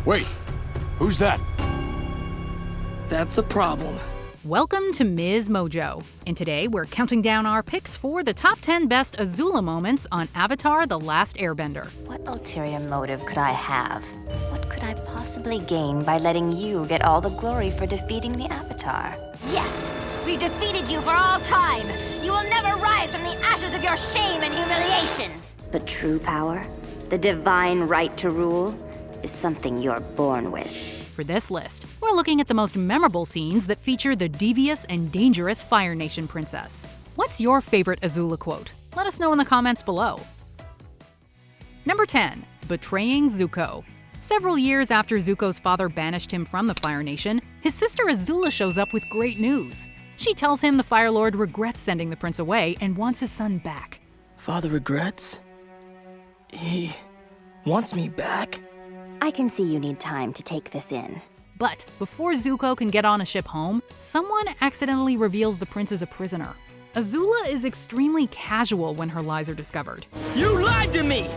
Wait, who's that? That's a problem. Welcome to Ms. Mojo, and today we're counting down our picks for the top 10 best Azula moments on Avatar: The Last Airbender. What ulterior motive could I have? What could I possibly gain by letting you get all the glory for defeating the Avatar? Yes, we defeated you for all time. You will never rise from the ashes of your shame and humiliation. But true power, the divine right to rule, is something you're born with. For this list, we're looking at the most memorable scenes that feature the devious and dangerous Fire Nation princess. What's your favorite Azula quote? Let us know in the comments below. Number 10. Betraying Zuko. Several years after Zuko's father banished him from the Fire Nation, his sister Azula shows up with great news. She tells him the Fire Lord regrets sending the prince away and wants his son back. Father regrets? He wants me back? I can see you need time to take this in. But before Zuko can get on a ship home, someone accidentally reveals the prince is a prisoner. Azula is extremely casual when her lies are discovered. You lied to me!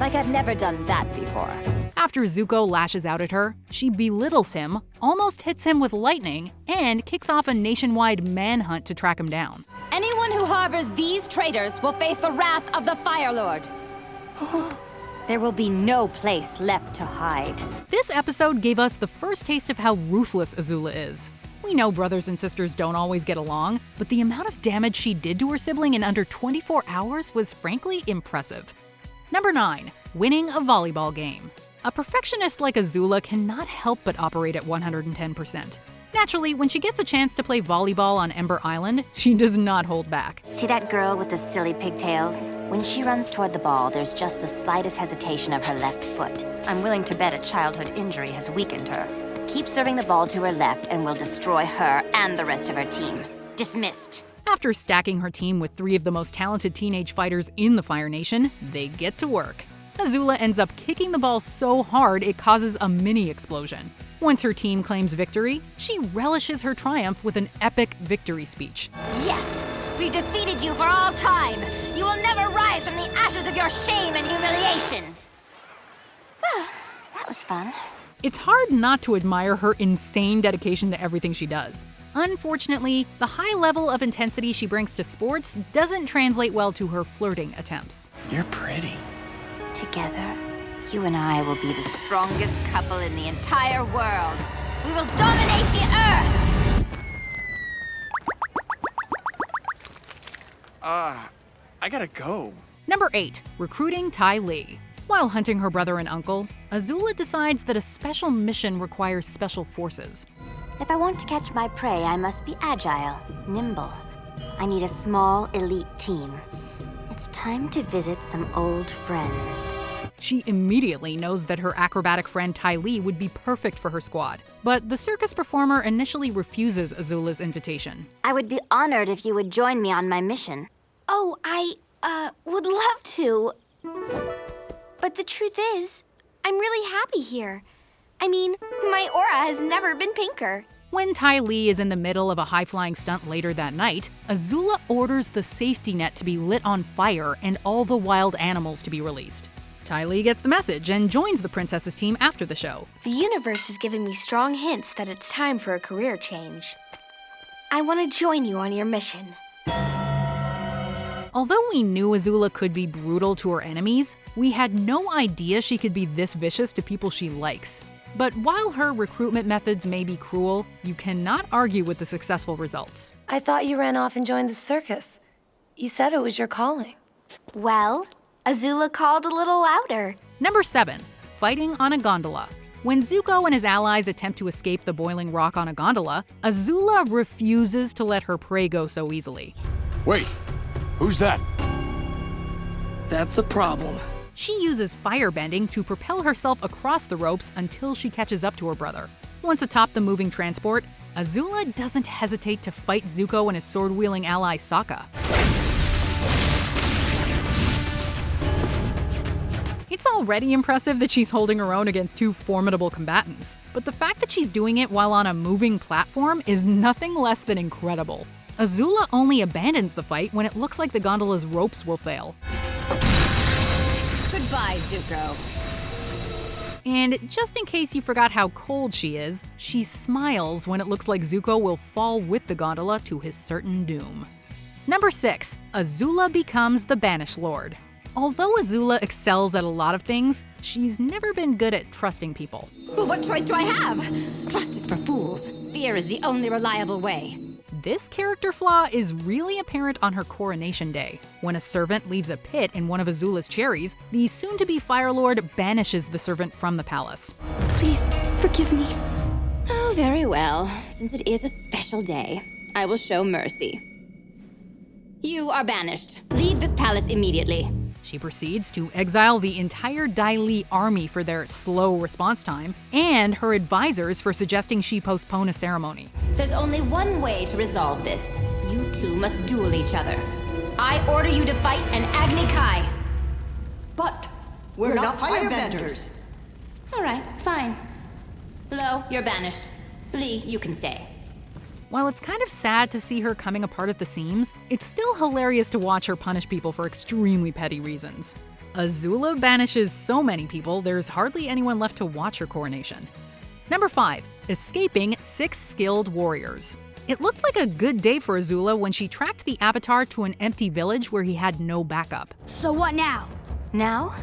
Like I've never done that before. After Zuko lashes out at her, she belittles him, almost hits him with lightning, and kicks off a nationwide manhunt to track him down. Anyone who harbors these traitors will face the wrath of the Fire Lord. There will be no place left to hide. This episode gave us the first taste of how ruthless Azula is. We know brothers and sisters don't always get along, but the amount of damage she did to her sibling in under 24 hours was frankly impressive. Number 9. Winning a volleyball game. A perfectionist like Azula cannot help but operate at 110%. Naturally, when she gets a chance to play volleyball on Ember Island, she does not hold back. See that girl with the silly pigtails? When she runs toward the ball, there's just the slightest hesitation of her left foot. I'm willing to bet a childhood injury has weakened her. Keep serving the ball to her left and we'll destroy her and the rest of her team. Dismissed. After stacking her team with 3 of the most talented teenage fighters in the Fire Nation, they get to work. Azula ends up kicking the ball so hard it causes a mini explosion. Once her team claims victory, she relishes her triumph with an epic victory speech. Yes, we defeated you for all time. You will never rise from the ashes of your shame and humiliation. That was fun. It's hard not to admire her insane dedication to everything she does. Unfortunately, the high level of intensity she brings to sports doesn't translate well to her flirting attempts. You're pretty. Together, you and I will be the Strongest couple in the entire world. We will dominate the earth. I gotta go. Number 8. Recruiting Ty Lee. While hunting her brother and uncle, Azula decides that a special mission requires special forces. If I want to catch my prey, I must be agile, nimble. I need a small, elite team. It's time to visit some old friends. She immediately knows that her acrobatic friend Ty Lee would be perfect for her squad. But the circus performer initially refuses Azula's invitation. I would be honored if you would join me on my mission. Oh, I, would love to. But the truth is, I'm really happy here. I mean, my aura has never been pinker. When Ty Lee is in the middle of a high-flying stunt later that night, Azula orders the safety net to be lit on fire and all the wild animals to be released. Ty Lee gets the message and joins the princess's team after the show. The universe is giving me strong hints that it's time for a career change. I want to join you on your mission. Although we knew Azula could be brutal to her enemies, we had no idea she could be this vicious to people she likes. But while her recruitment methods may be cruel, you cannot argue with the successful results. I thought you ran off and joined the circus. You said it was your calling. Well, Azula called a little louder. Number 7. Fighting on a gondola. When Zuko and his allies attempt to escape the boiling rock on a gondola, Azula refuses to let her prey go so easily. Wait, who's that? That's a problem. She uses firebending to propel herself across the ropes until she catches up to her brother. Once atop the moving transport, Azula doesn't hesitate to fight Zuko and his sword-wielding ally Sokka. It's already impressive that she's holding her own against 2 formidable combatants, but the fact that she's doing it while on a moving platform is nothing less than incredible. Azula only abandons the fight when it looks like the gondola's ropes will fail. Goodbye, Zuko. And just in case you forgot how cold she is, she smiles when it looks like Zuko will fall with the gondola to his certain doom. Number 6. Azula becomes the Banished Lord. Although Azula excels at a lot of things, she's never been good at trusting people. What choice do I have? Trust is for fools. Fear is the only reliable way. This character flaw is really apparent on her coronation day. When a servant leaves a pit in one of Azula's cherries, the soon-to-be Fire Lord banishes the servant from the palace. Please, forgive me. Oh, very well. Since it is a special day, I will show mercy. You are banished. Leave this palace immediately. She proceeds to exile the entire Dai Li army for their slow response time, and her advisors for suggesting she postpone a ceremony. There's only one way to resolve this. You two must duel each other. I order you to fight an Agni Kai. But we're not firebenders. All right, fine. Lo, you're banished. Lee, you can stay. While it's kind of sad to see her coming apart at the seams, it's still hilarious to watch her punish people for extremely petty reasons. Azula banishes so many people, there's hardly anyone left to watch her coronation. Number 5. Escaping 6 skilled warriors. It looked like a good day for Azula when she tracked the Avatar to an empty village where he had no backup. So what now? Now?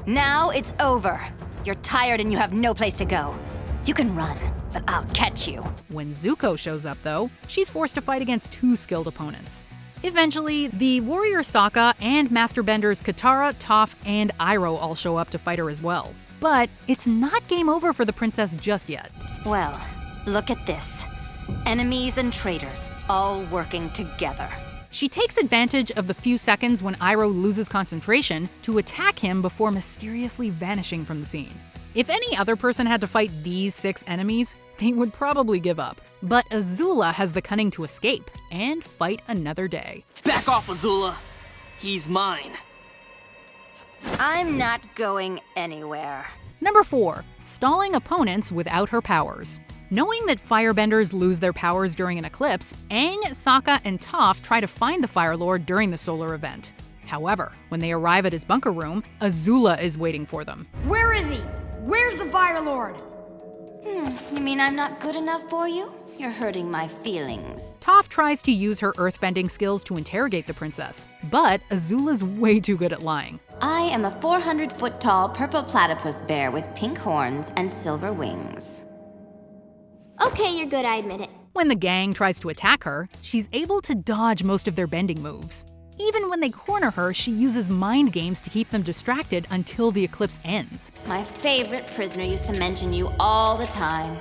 Now it's over. You're tired and you have no place to go. You can run, but I'll catch you. When Zuko shows up, though, she's forced to fight against 2 skilled opponents. Eventually, the warrior Sokka and Master Benders Katara, Toph, and Iroh all show up to fight her as well. But it's not game over for the princess just yet. Well, look at this. Enemies and traitors, all working together. She takes advantage of the few seconds when Iroh loses concentration to attack him before mysteriously vanishing from the scene. If any other person had to fight these 6 enemies, they would probably give up. But Azula has the cunning to escape and fight another day. Back off, Azula. He's mine. I'm not going anywhere. Number 4. Stalling opponents without her powers. Knowing that firebenders lose their powers during an eclipse, Aang, Sokka, and Toph try to find the Fire Lord during the solar event. However, when they arrive at his bunker room, Azula is waiting for them. Where is he? Where's the Fire Lord? You mean I'm not good enough for you? You're hurting my feelings. Toph tries to use her earthbending skills to interrogate the princess, but Azula's way too good at lying. I am a 400-foot-tall purple platypus bear with pink horns and silver wings. Okay, you're good, I admit it. When the gang tries to attack her, she's able to dodge most of their bending moves. Even when they corner her, she uses mind games to keep them distracted until the eclipse ends. My favorite prisoner used to mention you all the time.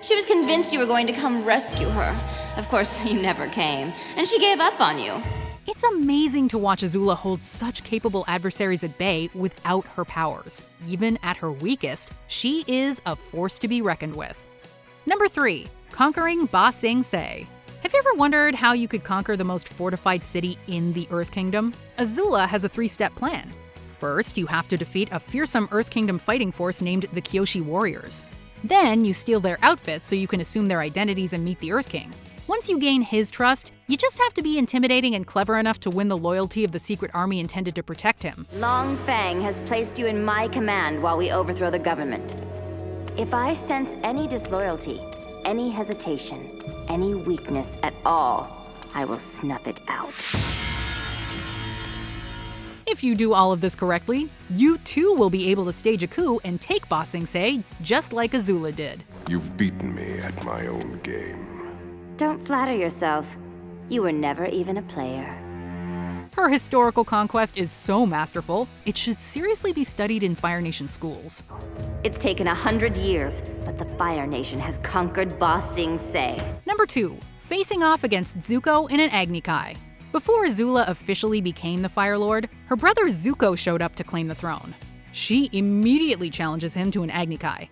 She was convinced you were going to come rescue her. Of course, you never came, and she gave up on you. It's amazing to watch Azula hold such capable adversaries at bay without her powers. Even at her weakest, she is a force to be reckoned with. Number 3. Conquering Ba Sing Se. Have you ever wondered how you could conquer the most fortified city in the Earth Kingdom? Azula has a 3-step plan. First, you have to defeat a fearsome Earth Kingdom fighting force named the Kyoshi Warriors. Then, you steal their outfits so you can assume their identities and meet the Earth King. Once you gain his trust, you just have to be intimidating and clever enough to win the loyalty of the secret army intended to protect him. Long Fang has placed you in my command while we overthrow the government. If I sense any disloyalty, any hesitation, any weakness at all, I will snuff it out. If you do all of this correctly, you too will be able to stage a coup and take Ba Sing Se, just like Azula did. You've beaten me at my own game. Don't flatter yourself. You were never even a player. Her historical conquest is so masterful, it should seriously be studied in Fire Nation schools. It's taken 100 years, but the Fire Nation has conquered Ba Sing Se. Number 2. Facing off against Zuko in an Agni Kai. Before Azula officially became the Fire Lord, her brother Zuko showed up to claim the throne. She immediately challenges him to an Agni Kai.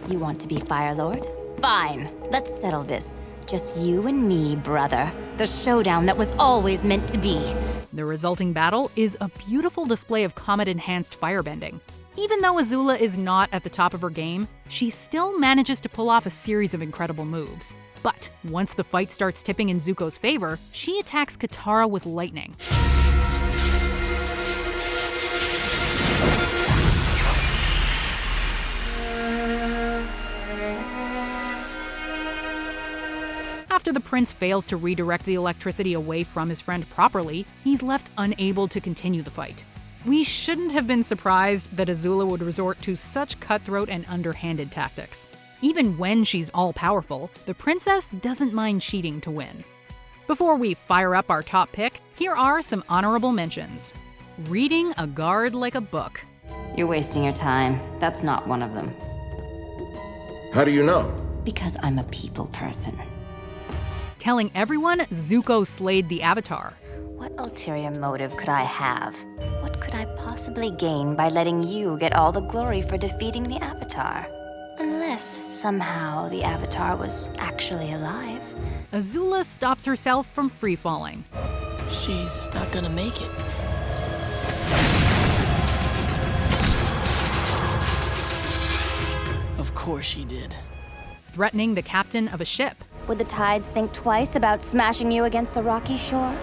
You want to be Fire Lord? Fine, let's settle this. Just you and me, brother. The showdown that was always meant to be. The resulting battle is a beautiful display of comet-enhanced firebending. Even though Azula is not at the top of her game, she still manages to pull off a series of incredible moves. But once the fight starts tipping in Zuko's favor, she attacks Katara with lightning. After the prince fails to redirect the electricity away from his friend properly, he's left unable to continue the fight. We shouldn't have been surprised that Azula would resort to such cutthroat and underhanded tactics. Even when she's all-powerful, the princess doesn't mind cheating to win. Before we fire up our top pick, here are some honorable mentions. Reading a guard like a book. You're wasting your time. That's not one of them. How do you know? Because I'm a people person. Telling everyone Zuko slayed the Avatar. What ulterior motive could I have? What could I possibly gain by letting you get all the glory for defeating the Avatar? Unless somehow the Avatar was actually alive. Azula stops herself from free-falling. She's not gonna make it. Of course she did. Threatening the captain of a ship. Would the tides think twice about smashing you against the rocky shore?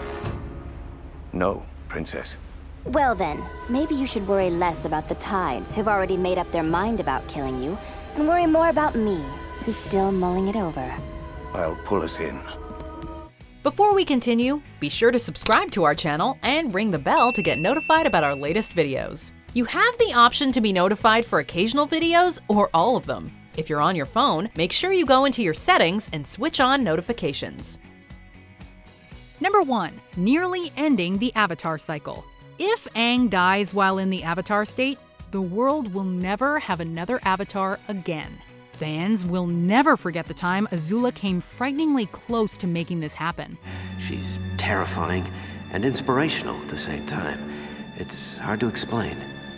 No, Princess. Well then, maybe you should worry less about the tides, who've already made up their mind about killing you, and worry more about me, who's still mulling it over. I'll pull us in. Before we continue, be sure to subscribe to our channel and ring the bell to get notified about our latest videos. You have the option to be notified for occasional videos or all of them. If you're on your phone, make sure you go into your settings and switch on notifications. Number 1. Nearly ending the Avatar cycle. If Aang dies while in the Avatar state, the world will never have another Avatar again. Fans will never forget the time Azula came frighteningly close to making this happen. She's terrifying and inspirational at the same time. It's hard to explain.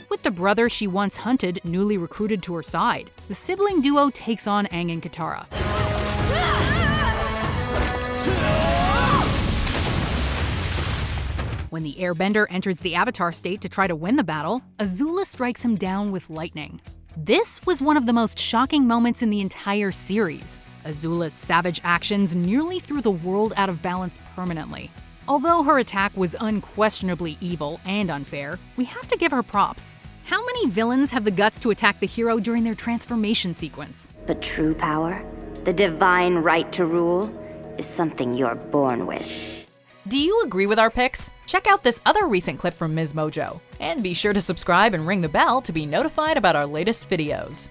With the brother she once hunted newly recruited to her side, the sibling duo takes on Aang and Katara. When the Airbender enters the Avatar state to try to win the battle, Azula strikes him down with lightning. This was one of the most shocking moments in the entire series. Azula's savage actions nearly threw the world out of balance permanently. Although her attack was unquestionably evil and unfair, we have to give her props. How many villains have the guts to attack the hero during their transformation sequence? But true power, the divine right to rule, is something you're born with. Do you agree with our picks? Check out this other recent clip from Ms. Mojo. And be sure to subscribe and ring the bell to be notified about our latest videos.